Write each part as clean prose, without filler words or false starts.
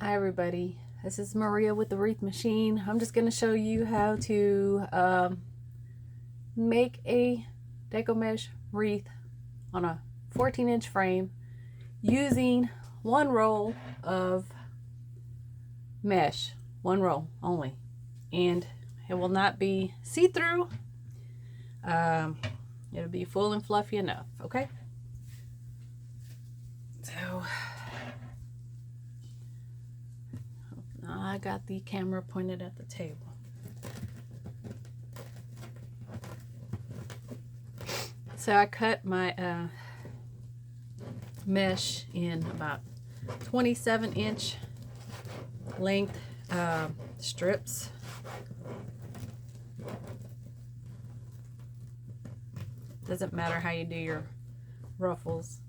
Hi everybody, this is Maria with the Wreath Machine. I'm just going to show you how to make a Deco mesh wreath on a 14-inch frame using one roll of mesh, one roll only, and it will not be see-through. It'll be full and fluffy enough, okay? So I got the camera pointed at the table. So I cut my mesh in about 27-inch length strips. Doesn't matter how you do your ruffles.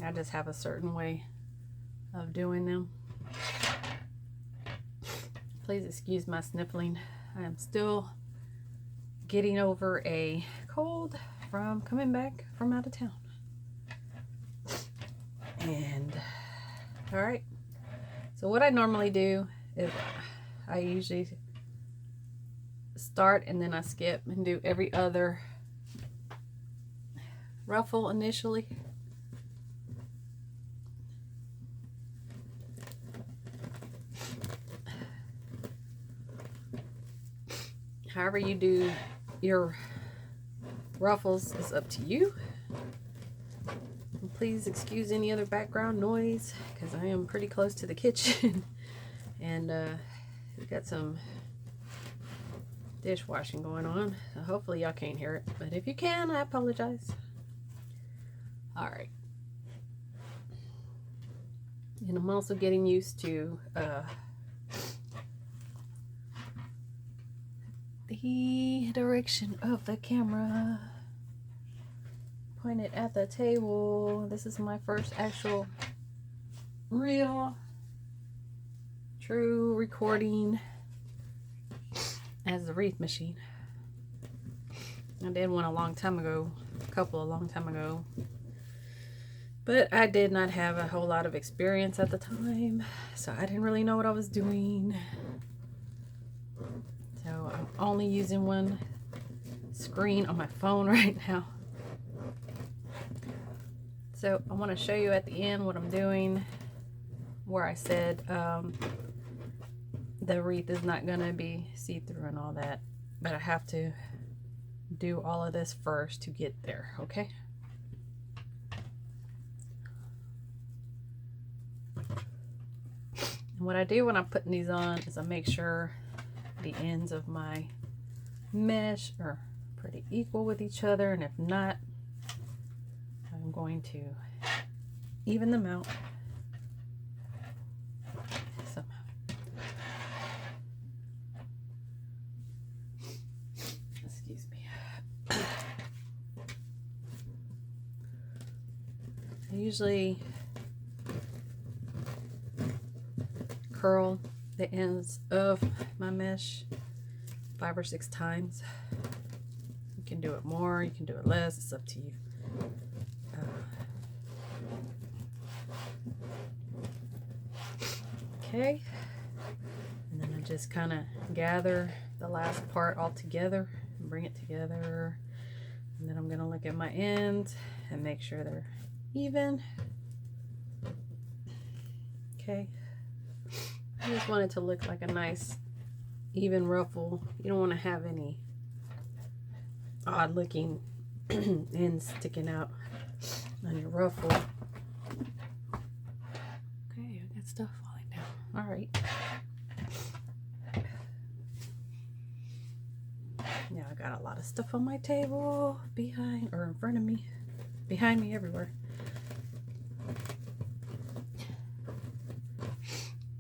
I just have a certain way of doing them. Please excuse my sniffling. I am still getting over a cold from coming back from out of town. And all right, so what I normally do is I usually start and then I skip and do every other ruffle initially. However you do your ruffles is up to you. And please excuse any other background noise because I am pretty close to the kitchen and we got some dishwashing going on, so hopefully y'all can't hear it, but if you can, I apologize. All right, and I'm also getting used to the direction of the camera pointed at the table. This is my first actual real true recording as the Wreath Machine. I did one a long time ago, a long time ago, but I did not have a whole lot of experience at the time, so I didn't really know what I was doing. So I'm only using one screen on my phone right now. So I want to show you at the end what I'm doing, where I said the wreath is not going to be see-through and all that, but I have to do all of this first to get there, okay? And what I do when I'm putting these on is I make sure the ends of my mesh are pretty equal with each other, and if not, I'm going to even them out somehow. Excuse me. I usually curl the ends of my mesh 5 or 6 times. You can do it more, you can do it less, it's up to you. Okay, and then I just kind of gather the last part all together and bring it together, and then I'm going to look at my ends and make sure they're even. Okay, I just want it to look like a nice even ruffle. You don't want to have any odd looking ends sticking out on your ruffle. Okay, I got stuff falling down. All right. Now I got a lot of stuff on my table, behind or in front of me, behind me, everywhere.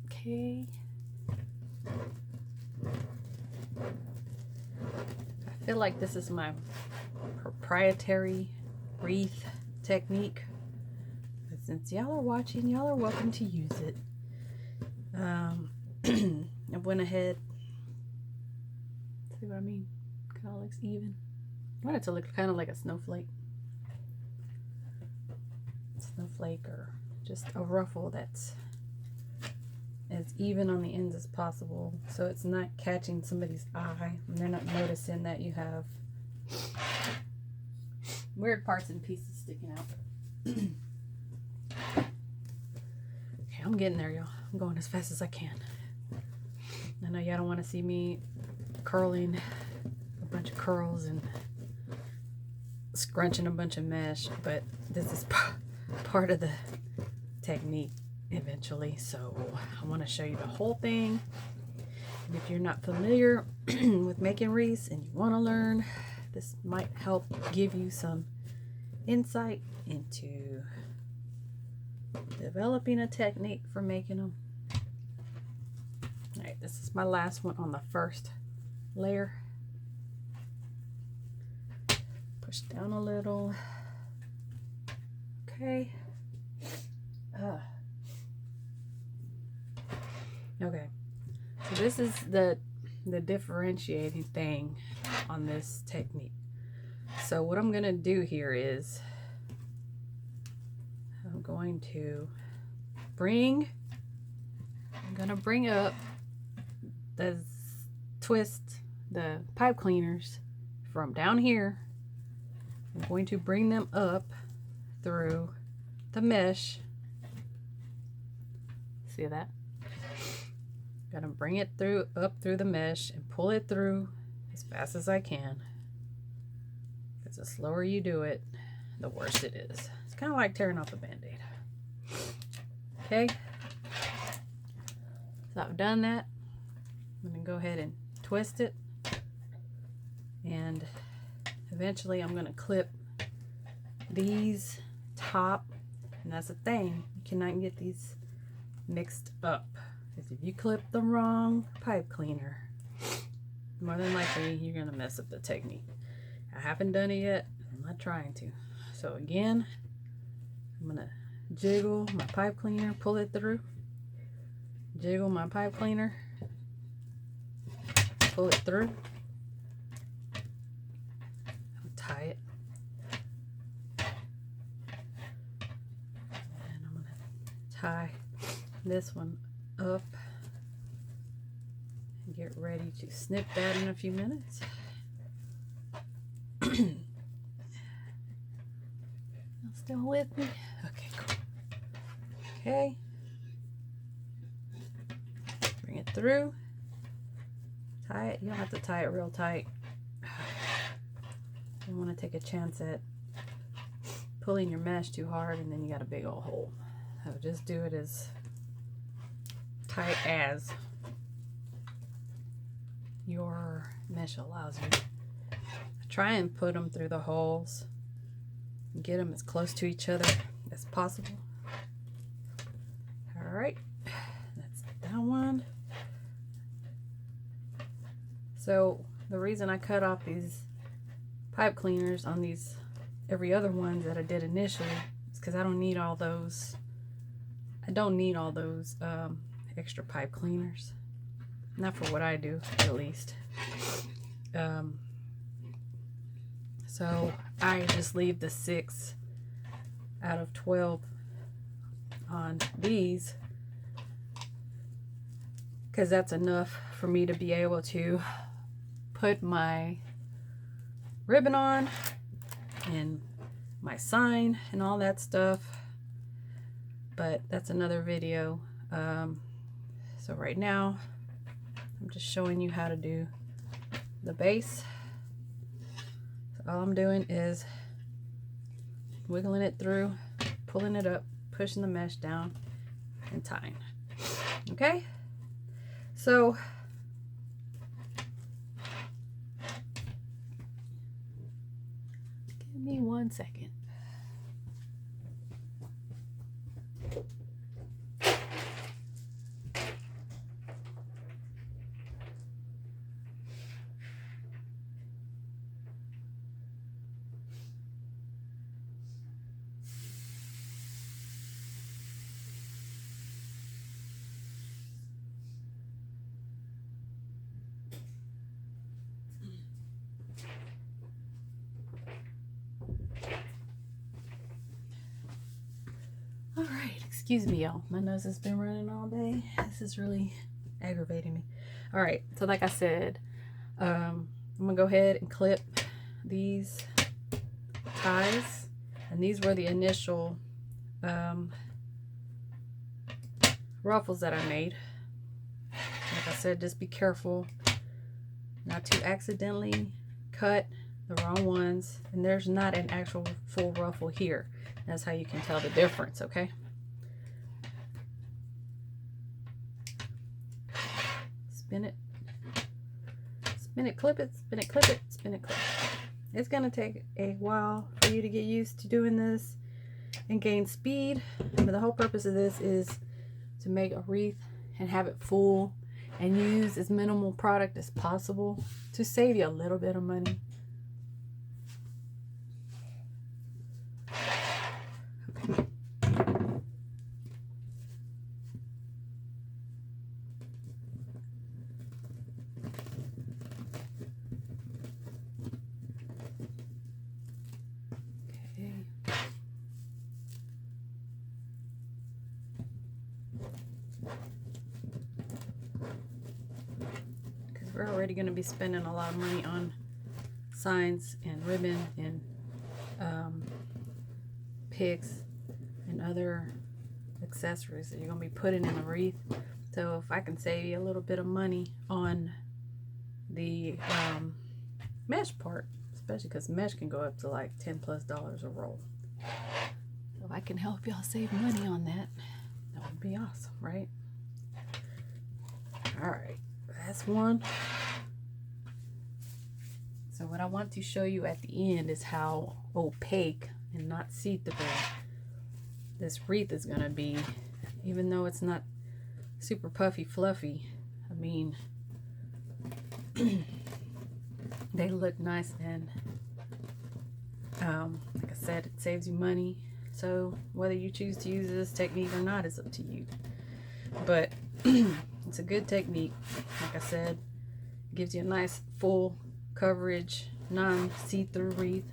Okay. I feel like this is my proprietary wreath technique. But since y'all are watching, y'all are welcome to use it. I went ahead. See what I mean? Kind of looks even. I want it to look kind of like a snowflake. Snowflake, or just a ruffle that's as even on the ends as possible so it's not catching somebody's eye and they're not noticing that you have weird parts and pieces sticking out. Okay, I'm getting there, y'all. I'm going as fast as I can. I know y'all don't want to see me curling a bunch of curls and scrunching a bunch of mesh, but this is part of the technique eventually, so I want to show you the whole thing. And if you're not familiar with making wreaths and you want to learn, this might help give you some insight into developing a technique for making them. All right, this is my last one on the first layer. Push down a little. Okay. Okay. So this is the differentiating thing on this technique. So what I'm going to do here is I'm going to bring up twist the pipe cleaners from down here. I'm going to bring them up through the mesh. See that? Gonna bring it up through the mesh and pull it through as fast as I can. Because the slower you do it, the worse it is. It's kind of like tearing off a band-aid. Okay, so I've done that. I'm gonna go ahead and twist it, and eventually I'm gonna clip these top, and that's the thing, you cannot get these mixed up, because if you clip the wrong pipe cleaner, more than likely you're gonna mess up the technique. I haven't done it yet, I'm not trying to. So again, I'm gonna jiggle my pipe cleaner, pull it through, jiggle my pipe cleaner, pull it through, tie it, and I'm gonna tie this one up and get ready to snip that in a few minutes. Still with me? Okay, cool. Okay, bring it through, tie it. You don't have to tie it real tight. You don't want to take a chance at pulling your mesh too hard and then you got a big old hole. So just do it as tight as your mesh allows you. Try and put them through the holes and get them as close to each other as possible. All right, that's that one. So the reason I cut off these pipe cleaners on these every other ones that I did initially is because I don't need all those. I don't need all those extra pipe cleaners. Not for what I do, at least. So I just leave the 6 out of 12 on these, because that's enough for me to be able to put my ribbon on and my sign and all that stuff. But that's another video. So right now I'm just showing you how to do the base. So all I'm doing is wiggling it through, pulling it up, pushing the mesh down, and tying. Okay, so give me 1 second. Excuse me, y'all. My nose has been running all day. This is really aggravating me. All right, so like I said, I'm gonna go ahead and clip these ties, and these were the initial ruffles that I made. Like I said, just be careful not to accidentally cut the wrong ones, and there's not an actual full ruffle here. That's how you can tell the difference, okay? Spin it, clip it, spin it, clip it, spin it, clip it. It's gonna take a while for you to get used to doing this and gain speed, but the whole purpose of this is to make a wreath and have it full and use as minimal product as possible to save you a little bit of money. We're already going to be spending a lot of money on signs and ribbon and picks and other accessories that you're going to be putting in a wreath. So if I can save you a little bit of money on the mesh part, especially because mesh can go up to like $10+ a roll. So if I can help y'all save money on that, that would be awesome, right? All right. That's one. So what I want to show you at the end is how opaque and not see-through this wreath is going to be, even though it's not super puffy fluffy. I mean, they look nice, and like I said, it saves you money. So whether you choose to use this technique or not is up to you, but it's a good technique. Like I said, it gives you a nice full coverage, non-see-through wreath,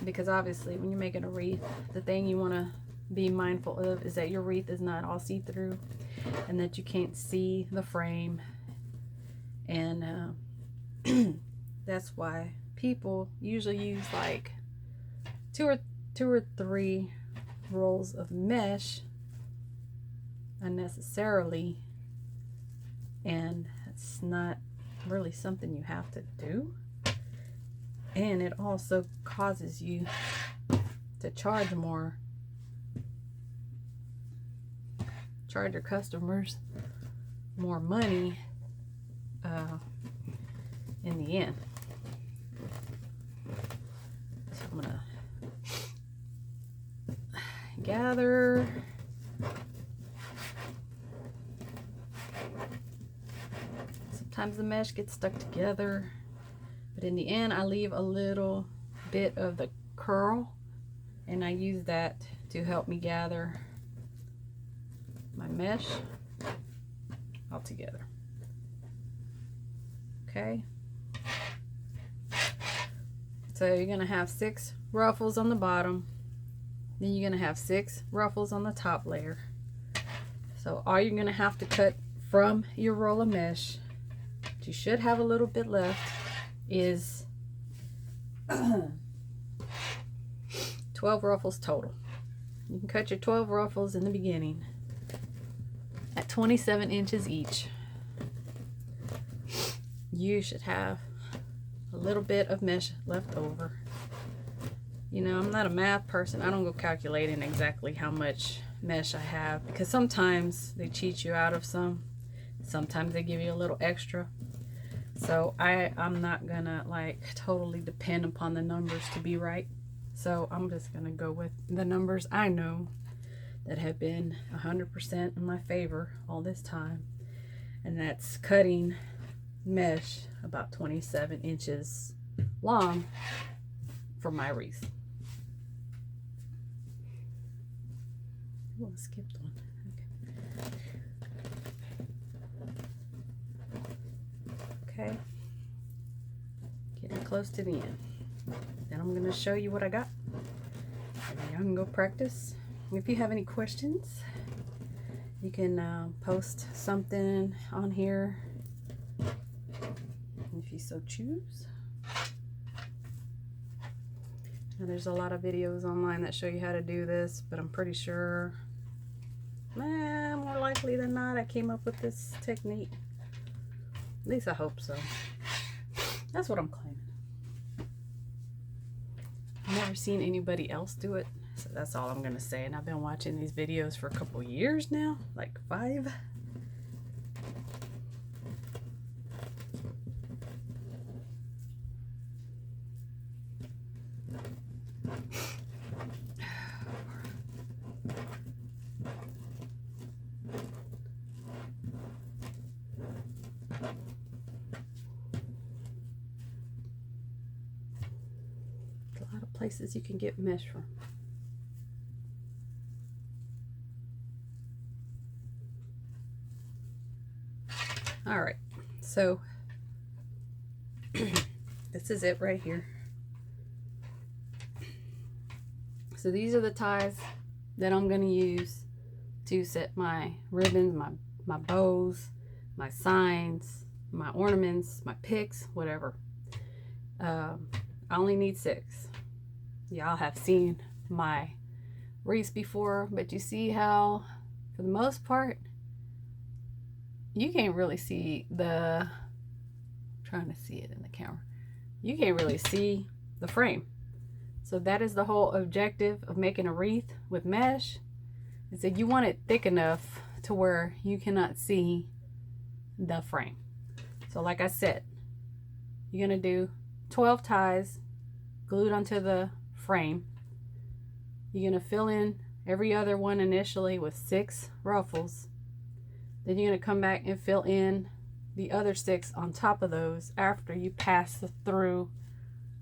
because obviously when you're making a wreath, the thing you want to be mindful of is that your wreath is not all see-through and that you can't see the frame. And that's why people usually use like two or three rolls of mesh unnecessarily, and it's not really something you have to do. And it also causes you to charge more, charge your customers more money in the end. So I'm gonna gather. Sometimes the mesh gets stuck together, but in the end I leave a little bit of the curl, and I use that to help me gather my mesh all together. Okay, so you're gonna have 6 ruffles on the bottom, then you're gonna have 6 ruffles on the top layer. So all you're gonna have to cut from your roll of mesh, you should have a little bit left, is 12 ruffles total. You can cut your 12 ruffles in the beginning at 27 inches each. You should have a little bit of mesh left over. You know, I'm not a math person. I don't go calculating exactly how much mesh I have, because sometimes they cheat you out of some. Sometimes they give you a little extra. So I'm not gonna like totally depend upon the numbers to be right. So I'm just gonna go with the numbers I know that have been 100% in my favor all this time, and that's cutting mesh about 27 inches long for my wreath. Oh, I skipped one. Okay, getting close to the end. Then I'm going to show you what I got. And y'all can go practice. If you have any questions, You can post something on here if you so choose. Now, there's a lot of videos online that show you how to do this, but I'm pretty sure, more likely than not, I came up with this technique. At least I hope so. That's what I'm claiming. I've never seen anybody else do it, so that's all I'm gonna say. And I've been watching these videos for a couple years now, like 5. A lot of places you can get mesh from. All right, so this is it right here. So these are the ties that I'm going to use to set my ribbons, my bows, my signs, my ornaments, my picks, whatever. I only need 6. Y'all have seen my wreaths before, but you see how, for the most part, you can't really see the, I'm trying to see it in the camera. You can't really see the frame. So that is the whole objective of making a wreath with mesh, is that you want it thick enough to where you cannot see the frame. So like I said, you're gonna do 12 ties glued onto the frame. You're gonna fill in every other one initially with 6 ruffles. Then you're going to come back and fill in the other 6 on top of those after you pass through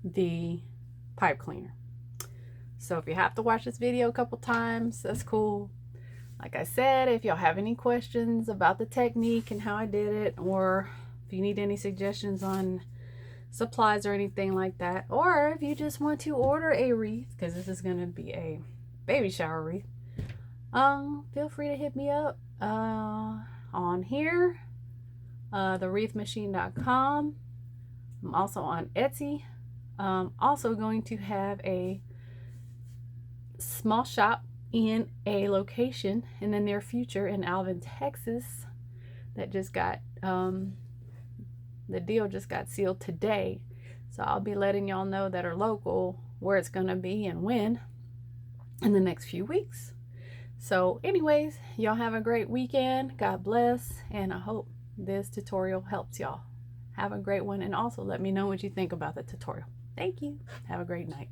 the pipe cleaner. So if you have to watch this video a couple times, that's cool. Like I said, if y'all have any questions about the technique and how I did it, or if you need any suggestions on supplies or anything like that, or if you just want to order a wreath, because this is going to be a baby shower wreath, feel free to hit me up on here, wreathmeshine.com. I'm also on Etsy. Also going to have a small shop in a location in the near future in Alvin, Texas. That just got the deal just got sealed today, so I'll be letting y'all know that are local where it's gonna be and when in the next few weeks. So anyways, y'all have a great weekend. God bless, and I hope this tutorial helps y'all. Have a great one, and also let me know what you think about the tutorial. Thank you. Have a great night.